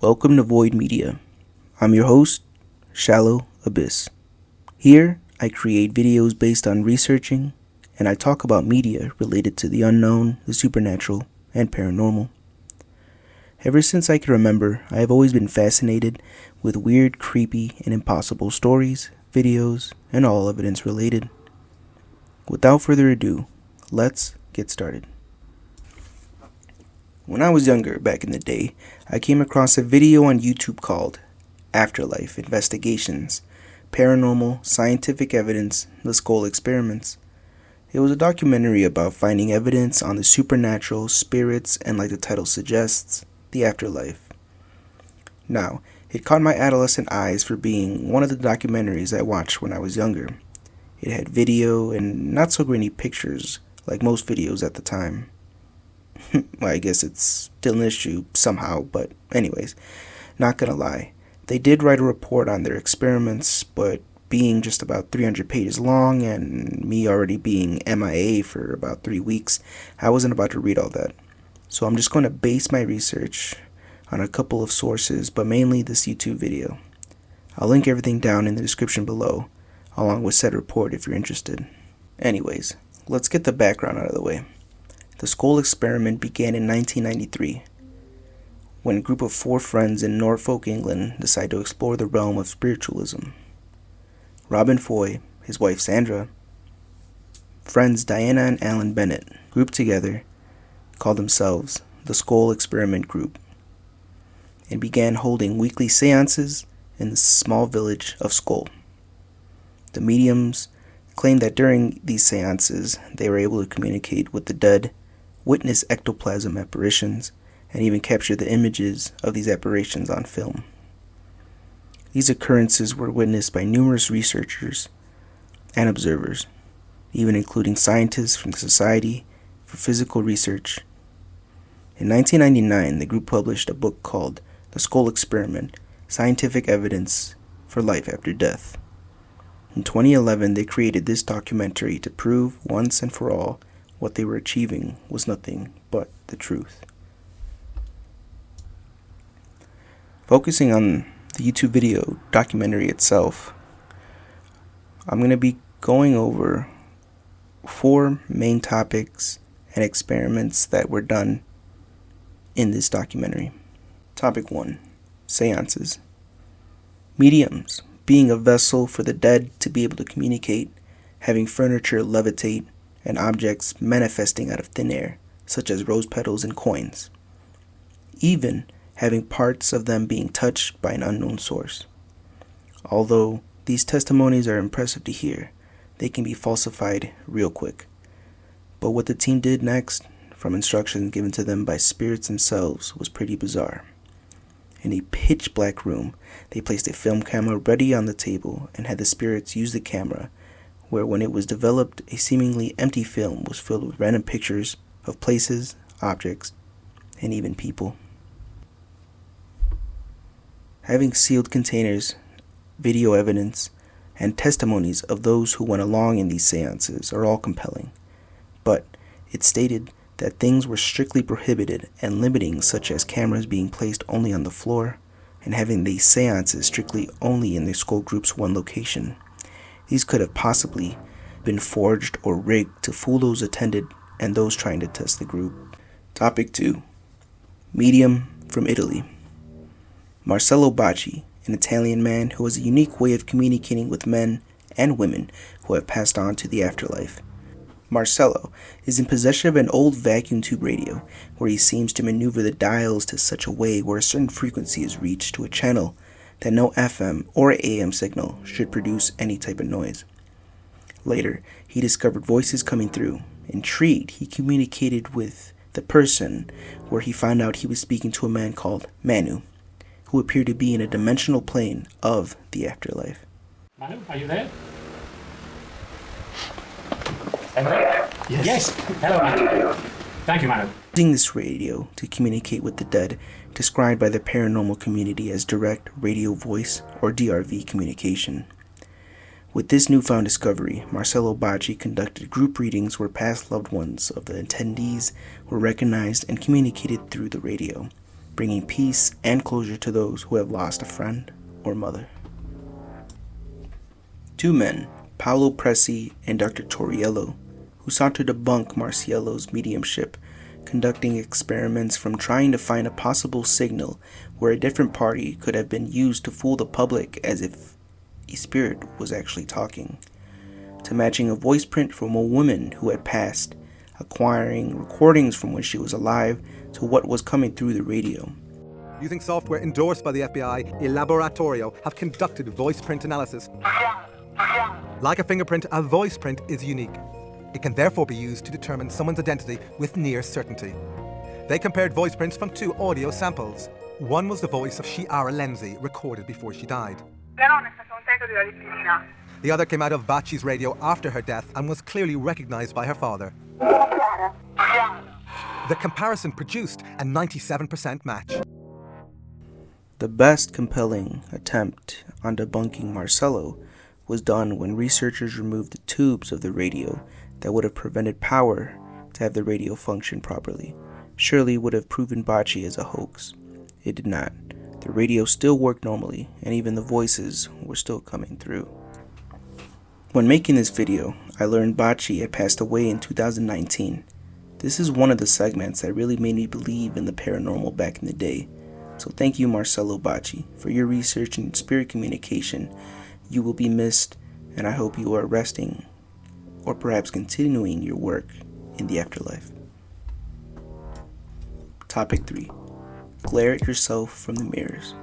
Welcome to Void Media. I'm your host, Shallow Abyss. Here, I create videos based on researching, and I talk about media related to the unknown, the supernatural, and paranormal. Ever since I can remember, I have always been fascinated with weird, creepy, and impossible stories, videos, and all evidence related. Without further ado, let's get started. When I was younger, back in the day, I came across a video on YouTube called Afterlife Investigations, Paranormal Scientific Evidence, The Skull Experiments. It was a documentary about finding evidence on the supernatural, spirits, and like the title suggests, the afterlife. Now, it caught my adolescent eyes for being one of the documentaries I watched when I was younger. It had video and not so grainy pictures like most videos at the time. Well, I guess it's still an issue somehow, but anyways, not gonna lie. They did write a report on their experiments, but being just about 300 pages long and me already being MIA for about 3 weeks, I wasn't about to read all that. So I'm just going to base my research on a couple of sources, but mainly this YouTube video. I'll link everything down in the description below, along with said report if you're interested. Anyways, let's get the background out of the way. The skull experiment began in 1993, when a group of 4 friends in Norfolk, England decided to explore the realm of spiritualism. Robin Foy, his wife Sandra, friends Diana and Alan Bennett, grouped together, called themselves the Skull Experiment Group, and began holding weekly seances in the small village of Skull. The mediums claimed that during these seances, they were able to communicate with the dead, witness ectoplasm apparitions, and even capture the images of these apparitions on film. These occurrences were witnessed by numerous researchers and observers, even including scientists from the Society for Physical Research. In 1999, the group published a book called The Skull Experiment: Scientific Evidence for Life After Death. In 2011, they created this documentary to prove once and for all what they were achieving was nothing but the truth. Focusing on the YouTube video documentary itself, I'm going to be going over 4 main topics and experiments that were done in this documentary. Topic 1. Seances. Mediums, being a vessel for the dead to be able to communicate, having furniture levitate, and objects manifesting out of thin air, such as rose petals and coins. Even having parts of them being touched by an unknown source. Although these testimonies are impressive to hear, they can be falsified real quick. But what the team did next, from instructions given to them by spirits themselves, was pretty bizarre. In a pitch black room, they placed a film camera ready on the table and had the spirits use the camera, where when it was developed, a seemingly empty film was filled with random pictures of places, objects, and even people. Having sealed containers, video evidence, and testimonies of those who went along in these seances are all compelling, but it stated that things were strictly prohibited and limiting, such as cameras being placed only on the floor and having these seances strictly only in the skull group's one location. These could have possibly been forged or rigged to fool those attended and those trying to test the group. Topic 2. Medium from Italy. Marcello Bacci, an Italian man who has a unique way of communicating with men and women who have passed on to the afterlife. Marcello is in possession of an old vacuum tube radio, where he seems to maneuver the dials to such a way where a certain frequency is reached to a channel that no FM or AM signal should produce any type of noise. Later, he discovered voices coming through. Intrigued, he communicated with the person, where he found out he was speaking to a man called Manu, who appeared to be in a dimensional plane of the afterlife. Manu, are you there? Hello? Yes. Hello, Manu. Thank you, Manu. Using this radio to communicate with the dead, described by the paranormal community as direct radio voice or DRV communication. With this newfound discovery, Marcello Bacci conducted group readings where past loved ones of the attendees were recognized and communicated through the radio. bringing peace and closure to those who have lost a friend or mother. Two men, Paolo Presi and Dr. Torriello, who sought to debunk Marciello's mediumship, conducting experiments from trying to find a possible signal where a different party could have been used to fool the public as if a spirit was actually talking, to matching a voice print from a woman who had passed, acquiring recordings from when she was alive, to what was coming through the radio. Using software endorsed by the FBI, Il Laboratorio have conducted voice print analysis. Like a fingerprint, a voice print is unique. It can therefore be used to determine someone's identity with near certainty. They compared voice prints from two audio samples. One was the voice of Chiara Lenzi, recorded before she died. The other came out of Baci's radio after her death and was clearly recognized by her father. The comparison produced a 97% match. The best compelling attempt on debunking Marcello was done when researchers removed the tubes of the radio that would have prevented power to have the radio function properly. Surely would have proven Baci as a hoax. It did not. The radio still worked normally, and even the voices were still coming through. When making this video, I learned Baci had passed away in 2019. This is one of the segments that really made me believe in the paranormal back in the day. So thank you, Marcello Baci, for your research and spirit communication. You will be missed, and I hope you are resting or perhaps continuing your work in the afterlife. Topic 3. Glare at yourself from the mirrors.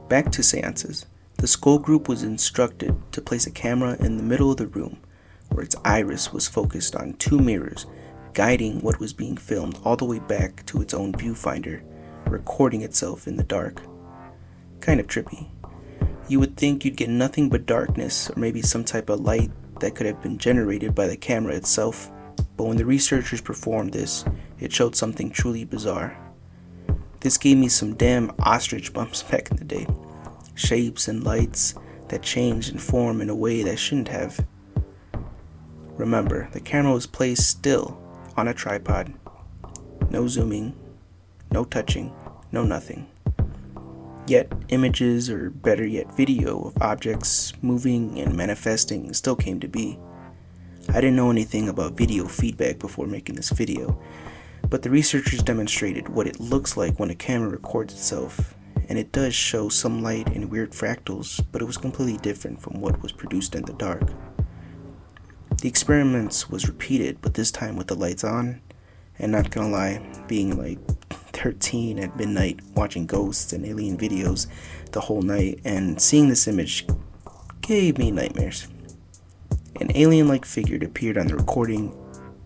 Back to seances. The Skull Group was instructed to place a camera in the middle of the room where its iris was focused on two mirrors, guiding what was being filmed all the way back to its own viewfinder, recording itself in the dark. Kind of trippy. You would think you'd get nothing but darkness or maybe some type of light that could have been generated by the camera itself, but when the researchers performed this, it showed something truly bizarre. This gave me some damn ostrich bumps back in the day. Shapes and lights that changed in form in a way that shouldn't have. Remember, the camera was placed still on a tripod. No zooming, no touching, no nothing. Yet images, or better yet video, of objects moving and manifesting still came to be. I didn't know anything about video feedback before making this video, but the researchers demonstrated what it looks like when a camera records itself, and it does show some light and weird fractals, but it was completely different from what was produced in the dark. The experiments was repeated, but this time with the lights on, and not gonna lie, being like 13 at midnight watching ghosts and alien videos the whole night and seeing this image gave me nightmares. An alien-like figure appeared on the recording,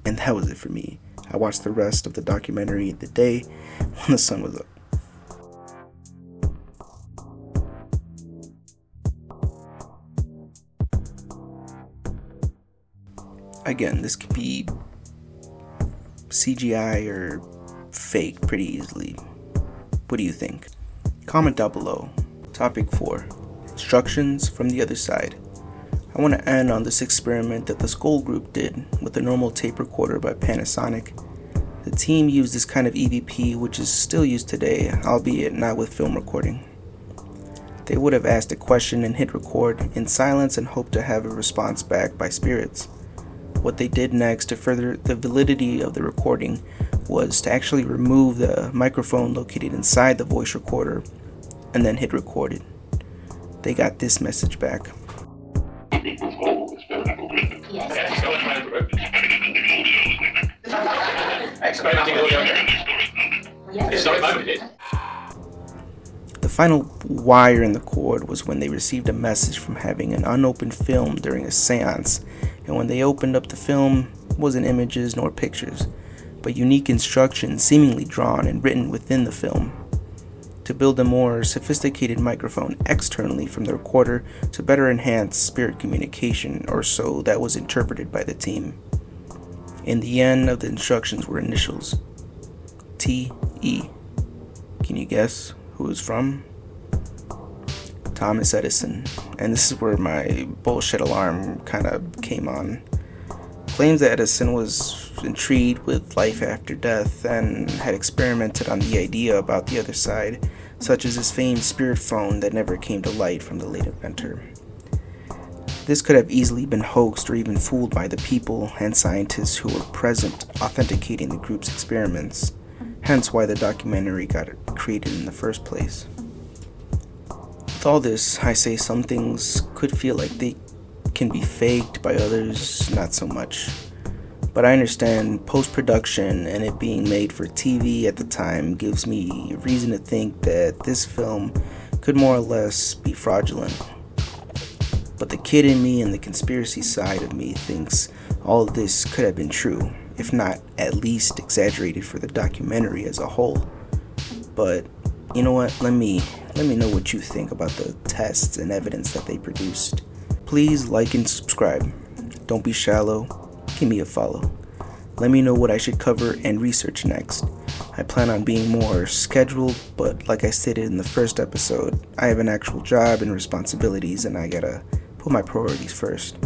and that was it for me. I watched the rest of the documentary the day when the sun was up. Again, this could be CGI or fake pretty easily. What do you think? Comment down below. Topic 4. Instructions from the other side. I want to end on this experiment that the Skull Group did with a normal tape recorder by Panasonic. The team used this kind of EVP, which is still used today, albeit not with film recording. They would have asked a question and hit record in silence and hoped to have a response back by spirits. What they did next to further the validity of the recording was to actually remove the microphone located inside the voice recorder and then hit recorded. They got this message back. The final wire in the cord was when they received a message from having an unopened film during a seance, and when they opened up the film, it wasn't images nor pictures, but unique instructions seemingly drawn and written within the film. To build a more sophisticated microphone externally from the recorder to better enhance spirit communication, or so that was interpreted by the team. In the end of the instructions were initials. T.E. Can you guess who it was from? Thomas Edison. And this is where my bullshit alarm kind of came on. claims that Edison was intrigued with life after death and had experimented on the idea about the other side, such as his famed spirit phone that never came to light from the late inventor. This could have easily been hoaxed or even fooled by the people and scientists who were present authenticating the group's experiments, hence why the documentary got created in the first place. With all this, I say some things could feel like they can be faked, by others not so much. But I understand post-production and it being made for TV at the time gives me reason to think that this film could more or less be fraudulent. But the kid in me and the conspiracy side of me thinks all of this could have been true, if not at least exaggerated for the documentary as a whole. But you know what? Let me know what you think about the tests and evidence that they produced. Please like and subscribe. Don't be shallow. Give me a follow. Let me know what I should cover and research next. I plan on being more scheduled, but like I stated in the first episode, I have an actual job and responsibilities and I gotta put my priorities first.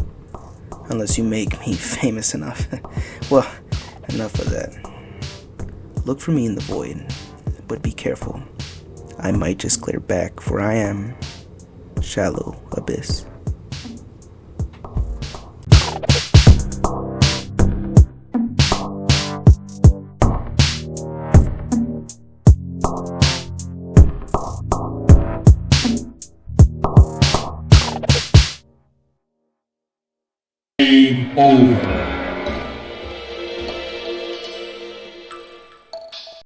Unless you make me famous enough. Well, enough of that. Look for me in the void, but be careful. I might just clear back, for I am Shallow Abyss. Game over.